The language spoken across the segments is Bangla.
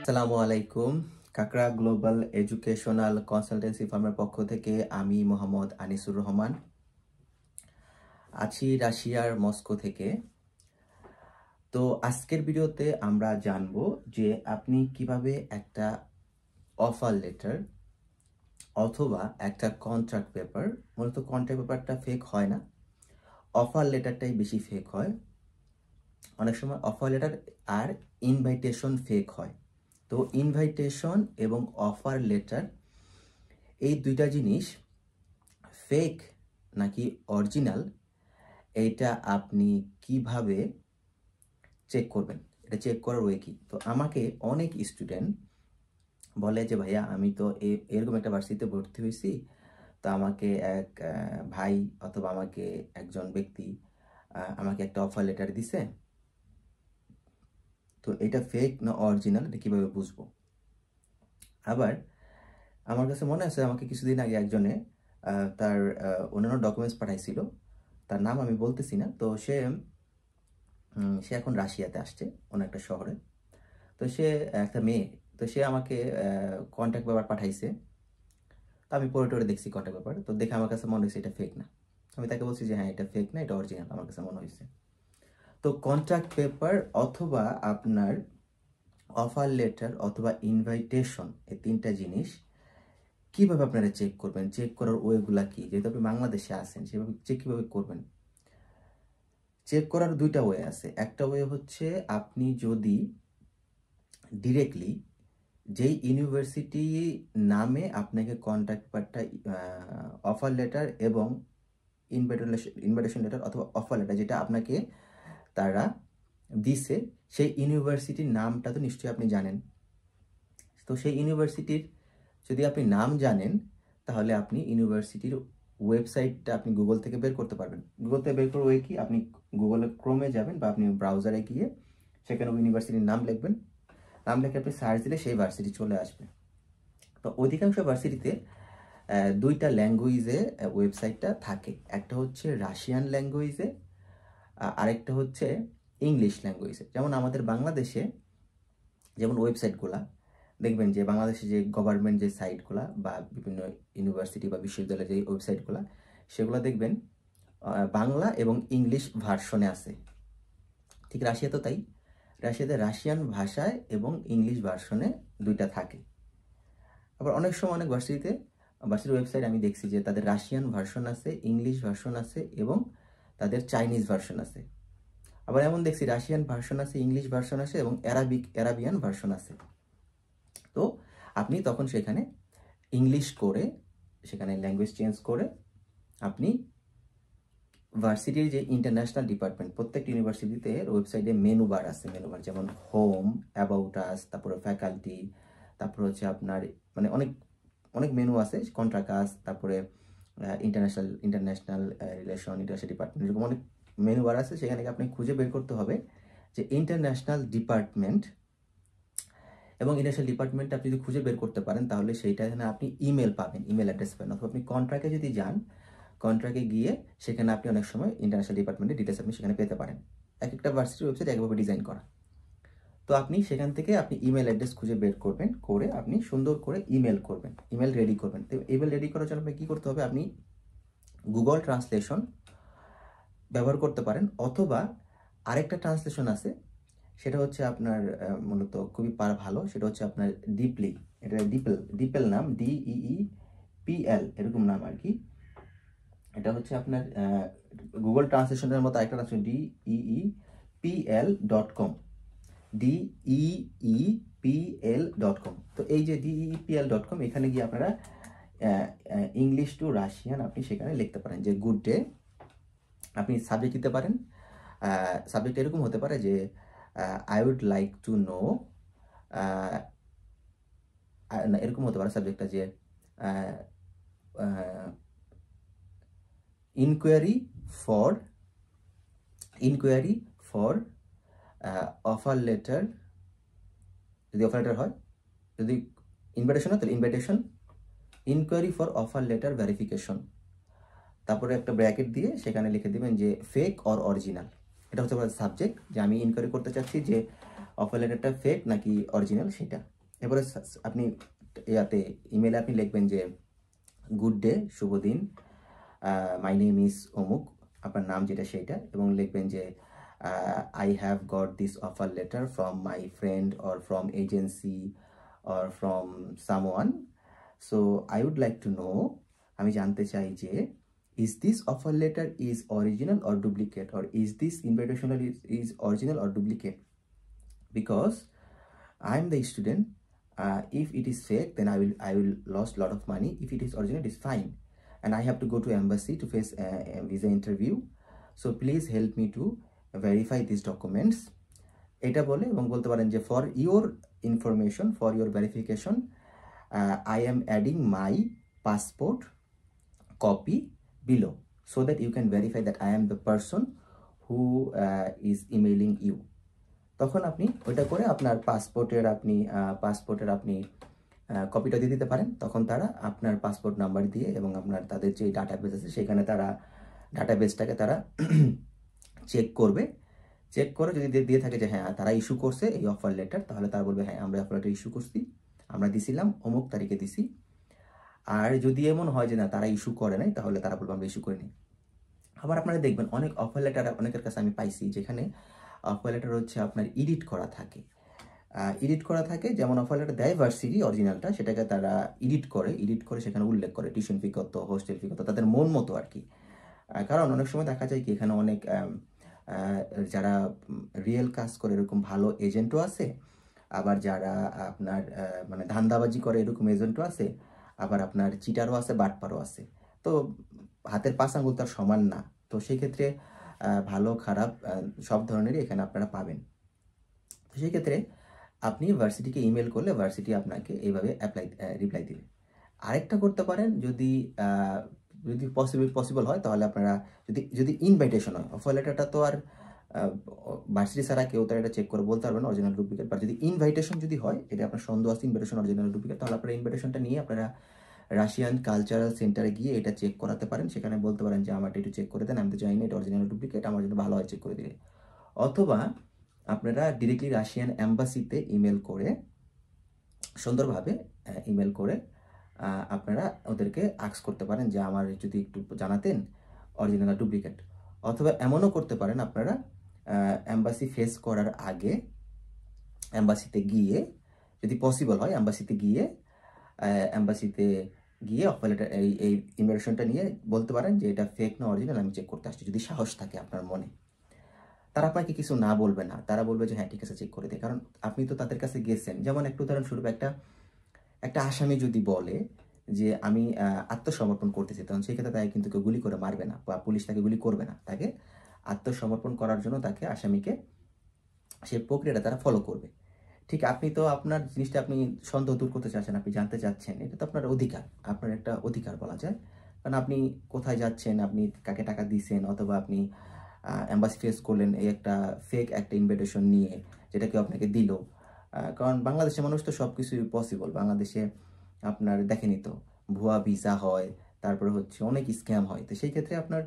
আসসালামু আলাইকুম। কাকরা গ্লোবাল এডুকেশনাল কনসালটেন্সি ফার্মের পক্ষ থেকে আমি মোহাম্মদ আনিসুর রহমান আছি রাশিয়ার মস্কো থেকে। তো আজকের ভিডিওতে আমরা জানব যে আপনি কিভাবে একটা অফার লেটার অথবা একটা কন্ট্রাক্ট পেপার, মূলত কন্ট্রাক্ট পেপারটা ফেক হয় না, অফার লেটারটাই বেশি ফেক হয়। অনেক সময় অফার লেটার আর ইনভাইটেশন ফেক হয়। তো ইনভাইটেশন এবং অফার লেটার এই দুইটা জিনিস ফেক নাকি অরিজিনাল, এইটা আপনি কিভাবে চেক করবেন? এটা চেক করার ওয়ে কি? তো আমাকে অনেক স্টুডেন্ট বলে যে ভাইয়া আমি তো এরকম একটা ভার্সিটিতে ভর্তি হয়েছি, তো আমাকে এক ভাই অথবা আমাকে একজন ব্যক্তি আমাকে একটা অফার লেটার দিছে, তো এটা ফেক না অরিজিনাল এটা কীভাবে বুঝবো? আবার আমার কাছে মনে আছে আমাকে কিছুদিন আগে একজনে তার অন্যান্য ডকুমেন্টস পাঠাইছিল, তার নাম আমি বলতেছি না। তো সে এখন রাশিয়াতে আসছে অন্য একটা শহরে। তো সে একটা মেয়ে, তো সে আমাকে কন্ট্যাক্ট পেপার পাঠাইছে। তো আমি পড়ে টরে দেখছি কন্ট্যাক্ট পেপার, তো দেখে আমার কাছে মনে হয়েছে এটা ফেক না। আমি তাকে বলছি যে হ্যাঁ এটা ফেক না, এটা অরিজিনাল আমার কাছে মনে হয়েছে। তো কন্ট্রাক্ট পেপার অথবা আপনার অফার লেটার অথবা ইনভাইটেশন, এই তিনটা জিনিস কিভাবে আপনারা চেক করবেন? চেক করার ওয়েগুলা কি? যেহেতু আপনি বাংলাদেশে আছেন, সেভাবে চেক কিভাবে করবেন? চেক করার দুইটা ওয়ে আছে। একটা ওয়ে হচ্ছে আপনি যদি ডিরেক্টলি যেই ইউনিভার্সিটি নামে আপনাকে কন্ট্যাক্ট পেপারটা, অফার লেটার এবং ইনভাইটেশন লেটার অথবা অফার লেটার যেটা আপনাকে তারা দিছে, সেই ইউনিভার্সিটির নামটা তো নিশ্চয়ই আপনি জানেন। তো সেই ইউনিভার্সিটির যদি আপনি নাম জানেন, তাহলে আপনি ইউনিভার্সিটির ওয়েবসাইটটা আপনি গুগল থেকে বের করতে পারবেন। গুগল থেকে বের করার ওয়ে কি? আপনি গুগলে ক্রোমে যাবেন বা আপনি ব্রাউজারে গিয়ে সেখানে ইউনিভার্সিটির নাম লিখবেন। নাম লিখে আপনি সার্চ দিলে সেই ভার্সিটি চলে আসবে। তো অধিকাংশ ভার্সিটিতে দুইটা ল্যাঙ্গুয়েজে ওয়েবসাইটটা থাকে। একটা হচ্ছে রাশিয়ান ল্যাঙ্গুয়েজে, আরেকটা হচ্ছে ইংলিশ ল্যাঙ্গুয়েজে। যেমন আমাদের বাংলাদেশে যেমন ওয়েবসাইটগুলা দেখবেন যে বাংলাদেশে যে গভর্নমেন্ট যে সাইটগুলা বা বিভিন্ন ইউনিভার্সিটি বা বিশ্ববিদ্যালয়ের যে ওয়েবসাইটগুলা, সেগুলো দেখবেন বাংলা এবং ইংলিশ ভার্সনে আছে। ঠিক রাশিয়া তো তাই, রাশিয়াতে রাশিয়ান ভাষায় এবং ইংলিশ ভার্সনে দুইটা থাকে। আবার অনেক সময় অনেক ভার্সিটির ওয়েবসাইট আমি দেখছি যে তাদের রাশিয়ান ভার্সন আছে, ইংলিশ ভার্সন আছে এবং তাদের চাইনিজ ভার্সন আছে। আবার এমন দেখছি রাশিয়ান ভার্সন আছে, ইংলিশ ভার্সন আছে এবং অ্যারাবিয়ান ভার্সন আছে। তো আপনি তখন সেখানে ইংলিশ করে, সেখানে ল্যাঙ্গুয়েজ চেঞ্জ করে আপনি ভার্সিটির যে ইন্টারন্যাশনাল ডিপার্টমেন্ট, প্রত্যেকটি ইউনিভার্সিটিতে ওয়েবসাইটে মেনু বার আছে, মেনু বার যেমন হোম, অ্যাবাউট আস, তারপরে ফ্যাকাল্টি, তারপর হচ্ছে আপনার মানে অনেক অনেক মেনু আছে, কন্ট্রাক্ট, তারপরে ইন্টারন্যাশনাল রিলেশন, ইন্টারন্যাশনাল ডিপার্টমেন্ট, এরকম অনেক মেনু বার আছে। সেখানে আপনি খুঁজে বের করতে হবে যে ইন্টারন্যাশনাল ডিপার্টমেন্ট, এবং ইন্টারন্যাশনাল ডিপার্টমেন্ট আপনি যদি খুঁজে বের করতে পারেন তাহলে সেইটা এখানে আপনি ইমেল পাবেন, ইমেল অ্যাড্রেস পাবেন। অথবা আপনি কন্ট্রাক্টে যদি যান, কন্ট্রাক্টে গিয়ে সেখানে আপনি অনেক সময় ইন্টারন্যাশনাল ডিপার্টমেন্টের ডিটেলস আপনি সেখানে পেতে পারেন। এক একটা ভার্সিটির ওয়েবসাইট একভাবে ডিজাইন করা। তো আপনি সেখান থেকে আপনি ইমেল অ্যাড্রেস খুঁজে বের করবেন, করে আপনি সুন্দর করে ইমেল করবেন, ইমেল রেডি করবেন। তো ইমেল রেডি করার জন্য আপনি কী করতে হবে? আপনি গুগল ট্রান্সলেশন ব্যবহার করতে পারেন, অথবা আরেকটা ট্রান্সলেশন আছে, সেটা হচ্ছে আপনার মূলত খুবই ভালো, সেটা হচ্ছে আপনার ডিপলি। এটা ডিপেল নাম, DEEPL এরকম নাম আর কি। এটা হচ্ছে আপনার গুগল ট্রান্সলেশনের মতো আরেকটা ট্রান্সলেশন, DEEPL.com, DEEPL.com। তো এই যে DEEPL.com, এখানে গিয়ে আপনারা ইংলিশ টু রাশিয়ান আপনি সেখানে লিখতে পারেন যে গুড ডে। আপনি সাবজেক্ট দিতে পারেন, সাবজেক্ট এরকম হতে পারে যে I would like to know, এরকম হতে পারে সাবজেক্টটা যে ইনকোয়ারি ফর অফার লেটার, যদি অফার লেটার হয়, যদি ইনভাইটেশন হয় তাহলে invitation, inquiry for offer letter verification, তারপরে একটা ব্র্যাকেট দিয়ে সেখানে লিখে দেবেন যে ফেক অর অরিজিনাল। এটা হচ্ছে সাবজেক্ট, যে আমি ইনকোয়ারি করতে চাচ্ছি যে অফার লেটারটা ফেক নাকি অরিজিনাল সেটা। এরপরে আপনি ইয়াতে ইমেলে আপনি লিখবেন যে গুড ডে, শুভ দিন, মাই নেম ইজ অমুক, আপনার নাম যেটা সেইটা, এবং লিখবেন যে I have got this offer letter from my friend or from agency or from someone, so I would like to know, আমি জানতে চাই যে is this offer letter is original or duplicate, or is this invitation is original or duplicate, because I am the student. If it is fake, then I will lost lot of money. If it is original, it is fine, and I have to go to embassy to face a visa interview. So please help me to verify these documents. এটা বলে এবং বলতে পারেন যে for your information, for your verification, I am adding my passport copy below so that you can verify that I am the person who is emailing you. তখন আপনি ওইটা করে আপনার পাসপোর্টের আপনি কপিটা দিয়ে দিতে পারেন। তখন তারা আপনার পাসপোর্ট নাম্বার দিয়ে এবং আপনার তাদের যে ডাটাবেস আছে সেখানে তারা ডাটাবেসটাকে তারা চেক করবে। চেক করে যদি দিয়ে থাকে যে হ্যাঁ তারা ইস্যু করছে এই অফার লেটার, তাহলে তারা বলবে হ্যাঁ আমরা অফার লেটার ইস্যু করছি, আমরা দিছিলাম অমুক তারিখে দিছি। আর যদি এমন হয় যে না তারা ইস্যু করে নাই, তাহলে তারা বলবে আমরা ইস্যু করিনি। আবার আপনারা দেখবেন অনেক অফার লেটার অনেকের কাছে আমি পাইছি যেখানে অফার লেটার হচ্ছে আপনার এডিট করা থাকে, যেমন অফার লেটার দেয় ভার্সিটি অরিজিনালটা, সেটাকে তারা এডিট করে সেখানে উল্লেখ করে টিউশন ফি কত, হোস্টেল ফি কত, তাদের মন মতো আর কি। কারণ অনেক সময় দেখা যায় কি এখানে অনেক যারা রিয়েল কাজ করে এরকম ভালো এজেন্টও আছে, আবার যারা আপনার মানে ধান্দাবাজি করে এরকম এজেন্টও আছে, আবার আপনার চিটারও আছে, বাটপারও আছে। তো হাতের পাঁচ আঙুল তার সমান না, তো সেই ক্ষেত্রে ভালো খারাপ সব ধরনেরই এখানে আপনারা পাবেন। তো সেই ক্ষেত্রে আপনি ভার্সিটিকে ইমেল করলে ভার্সিটি আপনাকে এইভাবে রিপ্লাই দিবে। আরেকটা করতে পারেন, যদি পসিবল হয় তাহলে আপনারা যদি ইনভাইটেশন হয়, অফার লেটারটা তো আর ভার্সিটি ছাড়া কেউ তার এটা চেক করে বলতে পারবেন অরিজিনাল ডুপ্লিকেট, বা যদি ইনভাইটেশন যদি হয়, এটা আপনার সন্দেহ আছে ইনভাইটেশন অরিজিনাল ডুপ্লিকেট, তাহলে আপনারা ইনভাইটেশনটা নিয়ে আপনারা রাশিয়ান কালচারাল সেন্টারে গিয়ে এটা চেক করাতে পারেন। সেখানে বলতে পারেন যে আমারটা একটু চেক করে দেন, আমি তো জানি না এটা অরিজিনাল ডুপ্লিকেট, আমার জন্য ভালো হয় চেক করে দিলে। অথবা আপনারা ডিরেক্টলি রাশিয়ান অ্যাম্বাসিতে ইমেল করে সুন্দরভাবে ইমেল করে আপনারা ওদেরকে আস্ক করতে পারেন যে আমার যদি একটু জানাতেন অরিজিনাল ডুপ্লিকেট। অথবা এমনও করতে পারেন আপনারা অ্যাম্বাসি ফেস করার আগে অ্যাম্বাসিতে গিয়ে, যদি পসিবল হয় অ্যাম্বাসিতে গিয়ে অফার লেটার এই ইনভাইটেশনটা নিয়ে বলতে পারেন যে এটা ফেক না অরিজিনাল, আমি চেক করতে আসছি। যদি সাহস থাকে আপনার মনে, তারা আপনাকে কিছু না বলবে না, তারা বলবে যে হ্যাঁ ঠিক আছে চেক করে দিই, কারণ আপনি তো তাদের কাছে গেছেন। যেমন একটা উদাহরণস্বরূপ একটা আসামি যদি বলে যে আমি আত্মসমর্পণ করতেছি, তখন সেই ক্ষেত্রে তাকে কিন্তু কেউ গুলি করে মারবে না বা পুলিশ তাকে গুলি করবে না, তাকে আত্মসমর্পণ করার জন্য তাকে আসামিকে সেই প্রক্রিয়াটা তারা ফলো করবে। ঠিক আপনি তো আপনার জিনিসটা আপনি সন্দেহ দূর করতে চাচ্ছেন, আপনি জানতে চাচ্ছেন, এটা তো আপনার অধিকার, আপনার একটা অধিকার বলা যায়। কারণ আপনি কোথায় যাচ্ছেন, আপনি কাকে টাকা দিয়েছেন, অথবা আপনি অ্যাম্বাসি ফেস করলেন এই একটা ফেক একটা ইনভিটেশন নিয়ে যেটা কেউ আপনাকে দিল। কারণ বাংলাদেশের মানুষ তো সব কিছুই পসিবল, বাংলাদেশে আপনার দেখেনি তো ভুয়া ভিসা হয়, তারপরে হচ্ছে অনেক স্ক্যাম হয়। তো সেই ক্ষেত্রে আপনার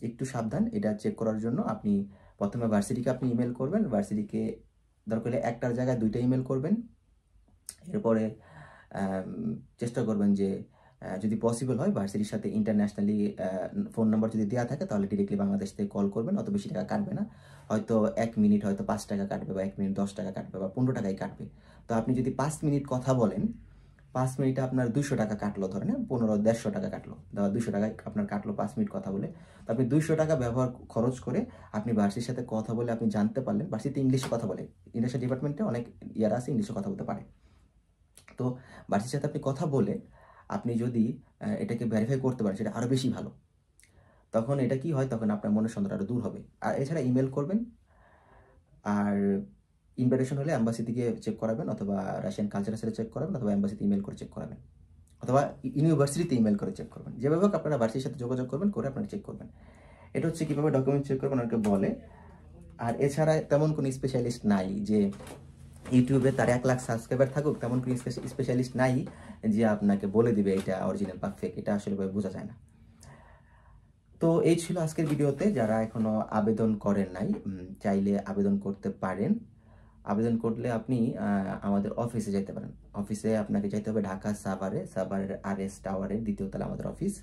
একটু সাবধান। এটা চেক করার জন্য আপনি প্রথমে ভার্সিটিকে আপনি ইমেল করবেন, ভার্সিটিকে দরকার হলে একটার জায়গায় দুইটা ইমেল করবেন। এরপরে চেষ্টা করবেন যে যদি পসিবল হয় ভার্সিটির সাথে ইন্টারন্যাশনালি ফোন নাম্বার যদি দেওয়া থাকে তাহলে ডিরেক্টলি বাংলাদেশ থেকে কল করবেন, অত বেশি টাকা কাটবে না, হয়তো 1 মিনিট হয়তো 5 টাকা কাটবে, বা 1 মিনিট 10 টাকা কাটবে, বা 15 টাকাই কাটবে। তো আপনি যদি 5 মিনিট কথা বলেন, 5 মিনিটে আপনার 200 টাকা কাটলো, ধরেন 150 টাকা কাটলো, 200 টাকায় আপনার কাটলো 5 মিনিট কথা বলে। তো আপনি 200 টাকা খরচ করে আপনি ভার্সিটির সাথে কথা বলে আপনি জানতে পারলেন, ভার্সিটিতে ইংলিশে কথা বলে, ইংলিশের ডিপার্টমেন্টে অনেক ইয়ারা আছে ইংলিশে কথা বলতে পারে। তো ভার্সিটির সাথে আপনি কথা বলে আপনি যদি এটাকে ভেরিফাই করতে পারেন, সেটা আরও বেশি ভালো। তখন এটা কি হয়, তখন আপনার মনের সন্দেহটা আরও দূর হবে। আর এছাড়া ইমেল করবেন, আর ইনভাইটেশন হলে অ্যাম্বাসিতে গিয়ে চেক করাবেন, অথবা রাশিয়ান কালচারের সাথে চেক করাবেন, অথবা অ্যাম্বাসিতে ইমেল করে চেক করাবেন, অথবা ইউনিভার্সিটিতে ইমেল করে চেক করবেন। যেভাবে হোক আপনারা ভার্সিটির সাথে যোগাযোগ করবেন, করে আপনারা চেক করবেন। এটা হচ্ছে কীভাবে ডকুমেন্ট চেক করবেন অনেকে বলে। আর এছাড়া তেমন কোনো স্পেশালিস্ট নাই যে ইউটিউবে তার 1 লাখ সাবস্ক্রাইবার থাকুক, তেমন কোনো স্পেশালিস্ট নাই যে আপনাকে বলে দিবে এটা অরিজিনাল বা ফেক, এটা আসলে বোঝা যায় না। তো এই ছিল আজকের ভিডিওতে। যারা এখনো আবেদন করেন নাই চাইলে আবেদন করতে পারেন। আবেদন করলে আপনি আমাদের অফিসে যেতে পারেন। অফিসে আপনাকে যেতে হবে ঢাকা সাভারের RS টাওয়ারের 2য় তলায় আমাদের অফিস।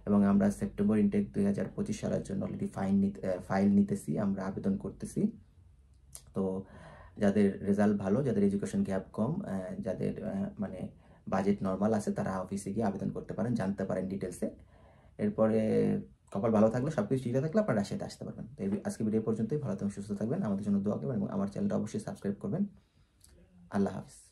এবং আমরা সেপ্টেম্বর ইনটেক 2025 সালের জন্য অলরেডি ফাইল নিতেছি, আমরা আবেদন করতেছি। তো যাদের রেজাল্ট ভালো, যাদের এডুকেশন গ্যাপ কম, যাদের মানে বাজেট নর্মাল আছে, তারা অফিসে গিয়ে আবেদন করতে পারেন, জানতে পারেন ডিটেলসে। এরপরে কপাল ভালো থাকলে, সব কিছু ঠিক থাকলে আপনারা রাজশাহীতে আসতে পারবেন। তো আজকে ভিডিও পর্যন্তই। ভালো থাকবেন, সুস্থ থাকবেন, আমাদের জন্য দোয়া করবেন এবং আমার চ্যানেলটা অবশ্যই সাবস্ক্রাইব করবেন। আল্লাহ হাফিজ।